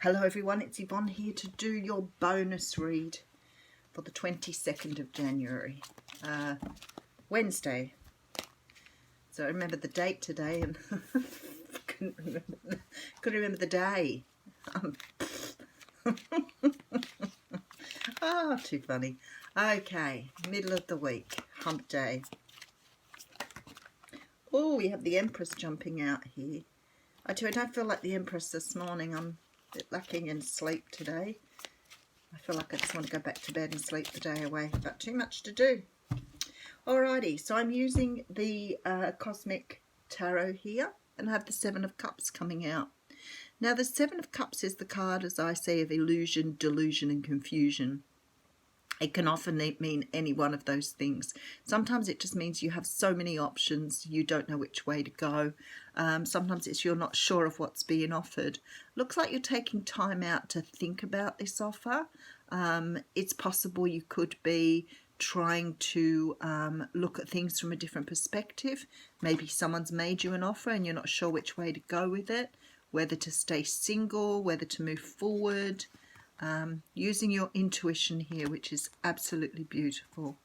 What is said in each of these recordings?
Hello everyone, it's Yvonne here to do your bonus read for the 22nd of January, Wednesday. So I remember the date today and couldn't remember the day. Too funny. Okay, middle of the week, hump day. Oh, we have the Empress jumping out here. I don't feel like the Empress this morning. I'm a bit lacking in sleep today. I feel like I just want to go back to bed and sleep the day away. But too much to do. Alrighty, so I'm using the Cosmic Tarot here and I have the Seven of Cups coming out. Now the Seven of Cups is the card, as I say, of illusion, delusion and confusion. It can often mean any one of those things. Sometimes it just means you have so many options, you don't know which way to go. Sometimes it's you're not sure of what's being offered. Looks like you're taking time out to think about this offer. It's possible you could be trying to look at things from a different perspective. Maybe someone's made you an offer and you're not sure which way to go with it, whether to stay single, whether to move forward. Using your intuition here, which is absolutely beautiful,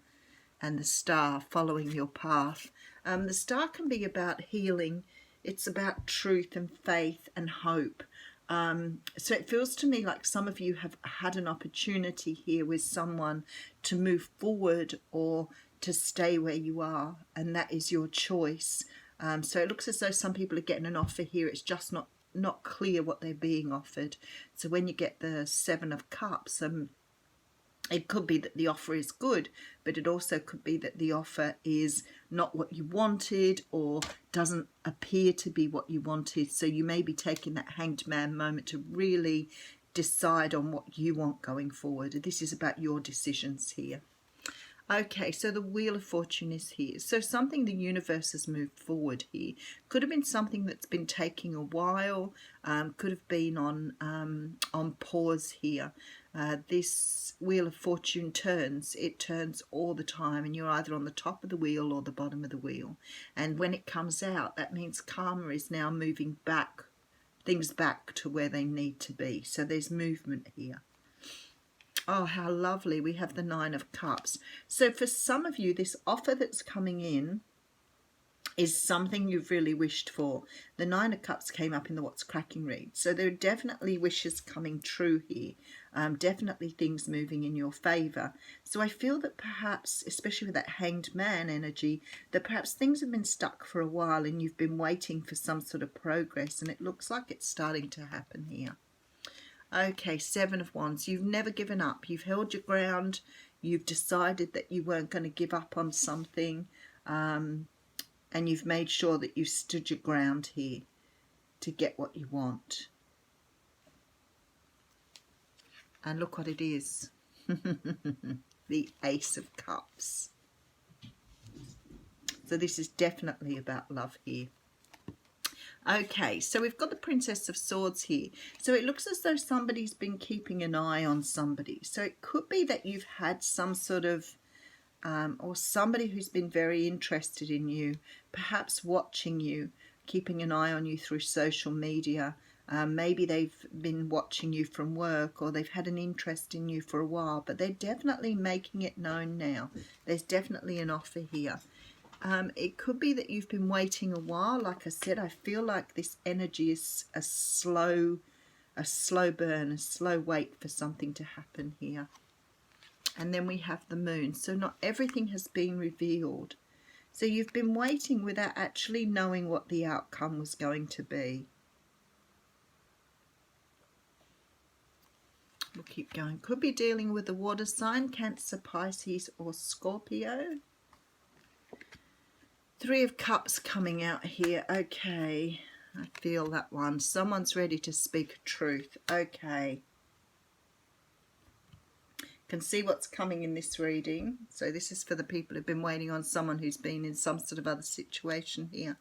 and the star following your path. The star can be about healing. It's about truth and faith and hope. So it feels to me like some of you have had an opportunity here with someone to move forward or to stay where you are, and that is your choice. So it looks as though some people are getting an offer here. It's just not clear what they're being offered. So when you get the Seven of Cups, it could be that the offer is good, but it also could be that the offer is not what you wanted or doesn't appear to be what you wanted. So you may be taking that hanged man moment to really decide on what you want going forward. This is about your decisions here. Okay, so the Wheel of Fortune is here. So something the universe has moved forward here. Could have been something that's been taking a while. Could have been on pause here. This Wheel of Fortune turns. It turns all the time, and you're either on the top of the wheel or the bottom of the wheel. And when it comes out, that means karma is now moving back, things back to where they need to be. So there's movement here. Oh, how lovely. We have the Nine of Cups. So for some of you, this offer that's coming in is something you've really wished for. The Nine of Cups came up in the What's Cracking read. So there are definitely wishes coming true here. Definitely things moving in your favour. So I feel that perhaps, especially with that Hanged Man energy, that perhaps things have been stuck for a while and you've been waiting for some sort of progress, and it looks like it's starting to happen here. Okay, Seven of Wands. You've never given up. You've held your ground. You've decided that you weren't going to give up on something. And you've made sure that you stood your ground here to get what you want. And look what it is. The Ace of Cups. So this is definitely about love here. Okay, so we've got the Princess of Swords here. So it looks as though somebody's been keeping an eye on somebody. So it could be that you've had some sort of, or somebody who's been very interested in you, perhaps watching you, keeping an eye on you through social media. Maybe they've been watching you from work, or they've had an interest in you for a while, but they're definitely making it known now. There's definitely an offer here. It could be that you've been waiting a while. Like I said, I feel like this energy is a slow burn, a slow wait for something to happen here. And then we have the Moon. So not everything has been revealed. So you've been waiting without actually knowing what the outcome was going to be. We'll keep going. Could be dealing with a water sign, Cancer, Pisces or Scorpio. Three of Cups coming out here. Okay, I feel that one. Someone's ready to speak truth. Okay. Can see what's coming in this reading. So this is for the people who've been waiting on someone who's been in some sort of other situation here.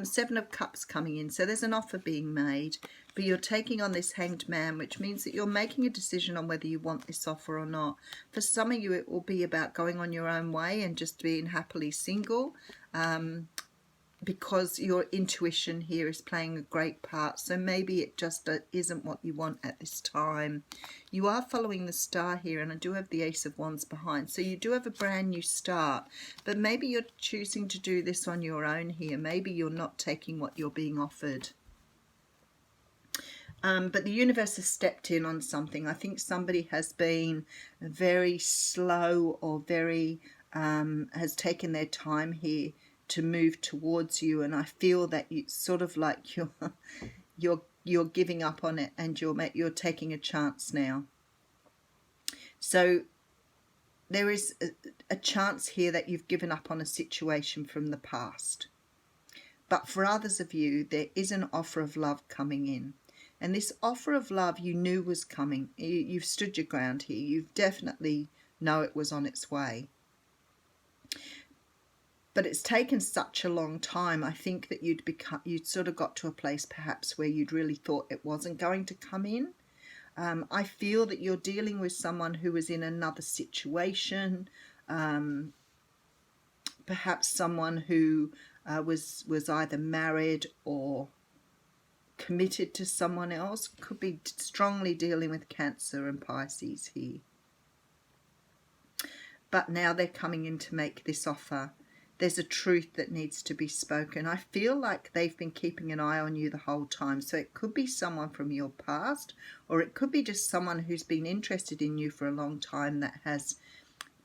Seven of Cups coming in. So there's an offer being made, but you're taking on this Hanged Man, which means that you're making a decision on whether you want this offer or not. For some of you, it will be about going on your own way and just being happily single. because your intuition here is playing a great part. So maybe it just isn't what you want at this time. You are following the star here, and I do have the Ace of Wands behind. So you do have a brand new start, but maybe you're choosing to do this on your own here. Maybe you're not taking what you're being offered. But the universe has stepped in on something. I think somebody has been very slow or very has taken their time here to move towards you, and I feel that it's sort of like you're giving up on it, and you're taking a chance now. So there is a chance here that you've given up on a situation from the past. But for others of you, there is an offer of love coming in. And this offer of love you knew was coming. You've stood your ground here. You definitely know it was on its way. But it's taken such a long time. I think that you'd sort of got to a place perhaps where you'd really thought it wasn't going to come in. I feel that you're dealing with someone who was in another situation. Perhaps someone who was either married or committed to someone else. Could be strongly dealing with Cancer and Pisces here. But now they're coming in to make this offer. There's a truth that needs to be spoken. I feel like they've been keeping an eye on you the whole time. So it could be someone from your past, or it could be just someone who's been interested in you for a long time that has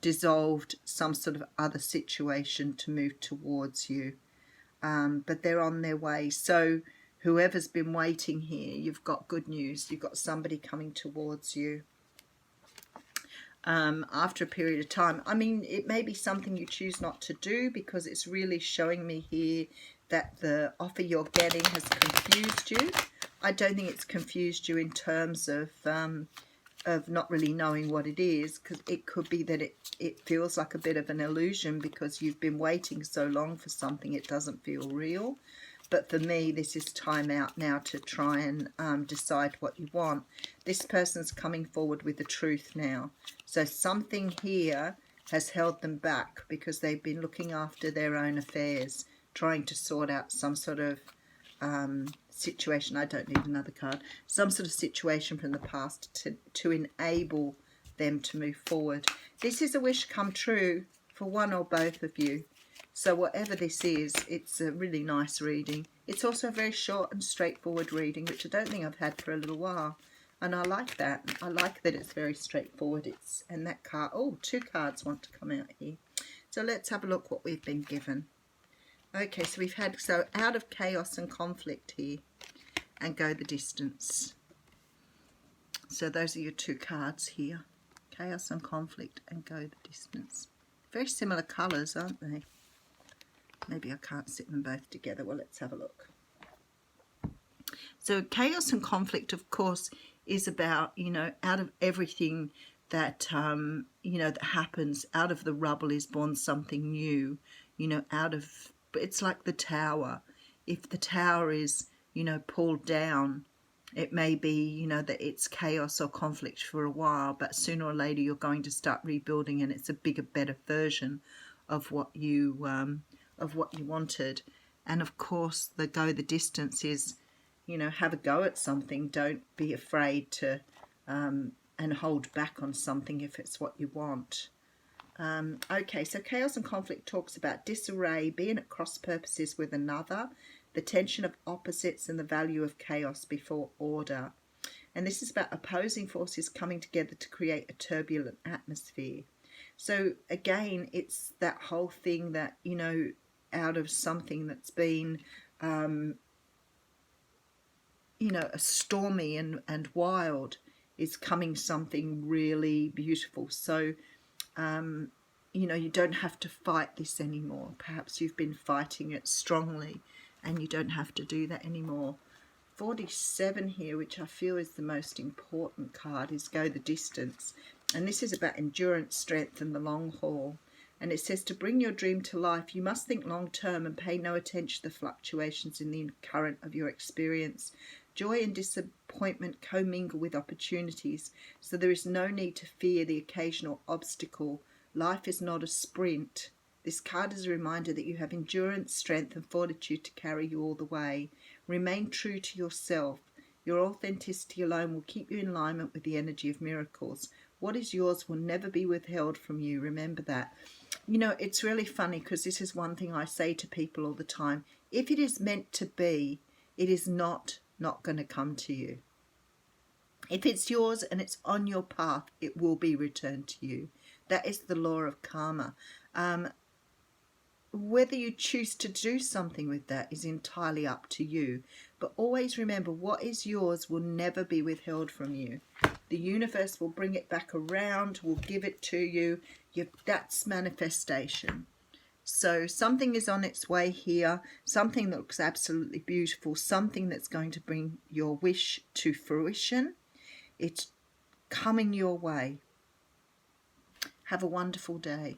dissolved some sort of other situation to move towards you. But they're on their way. So whoever's been waiting here, you've got good news. You've got somebody coming towards you after a period of time. I mean, it may be something you choose not to do, because it's really showing me here that the offer you're getting has confused you. I don't think it's confused you in terms of not really knowing what it is, because it could be that it feels like a bit of an illusion because you've been waiting so long for something it doesn't feel real. But for me, this is time out now to try and decide what you want. This person's coming forward with the truth now. So something here has held them back because they've been looking after their own affairs, trying to sort out some sort of situation. I don't need another card. Some sort of situation from the past to enable them to move forward. This is a wish come true for one or both of you. So whatever this is, it's a really nice reading. It's also a very short and straightforward reading, which I don't think I've had for a little while. And I like that. I like that it's very straightforward. And that card, oh, 2 cards want to come out here. So let's have a look what we've been given. Okay, so we've had, out of chaos and conflict here, and go the distance. So those are your 2 cards here. Chaos and conflict, and go the distance. Very similar colours, aren't they? Maybe I can't sit them both together. Well, let's have a look. So chaos and conflict, of course, is about, out of everything that, that happens, out of the rubble is born something new, it's like the tower. If the tower is, pulled down, it may be, that it's chaos or conflict for a while, but sooner or later you're going to start rebuilding, and it's a bigger, better version of what you wanted. And of course, the go the distance is, have a go at something. Don't be afraid to and hold back on something if it's what you want. Okay, so chaos and conflict talks about disarray, being at cross purposes with another, the tension of opposites, and the value of chaos before order. And this is about opposing forces coming together to create a turbulent atmosphere. So again, it's that whole thing that, out of something that's been, a stormy and wild, is coming something really beautiful. So, you don't have to fight this anymore. Perhaps you've been fighting it strongly and you don't have to do that anymore. 47 here, which I feel is the most important card, is go the distance. And this is about endurance, strength, and the long haul. And it says, to bring your dream to life, you must think long term and pay no attention to the fluctuations in the current of your experience. Joy and disappointment commingle with opportunities, so there is no need to fear the occasional obstacle. Life is not a sprint, This card is a reminder that you have endurance, strength and fortitude to carry you all the way. Remain true to yourself. Your authenticity alone will keep you in alignment with the energy of miracles. What is yours will never be withheld from you. Remember that. You know, it's really funny because this is one thing I say to people all the time. If it is meant to be, it is not going to come to you. If it's yours and it's on your path, it will be returned to you. That is the law of karma. Whether you choose to do something with that is entirely up to you. But always remember, what is yours will never be withheld from you. The universe will bring it back around, will give it to you. That's manifestation. So something is on its way here, something that looks absolutely beautiful, something that's going to bring your wish to fruition. It's coming your way. Have a wonderful day.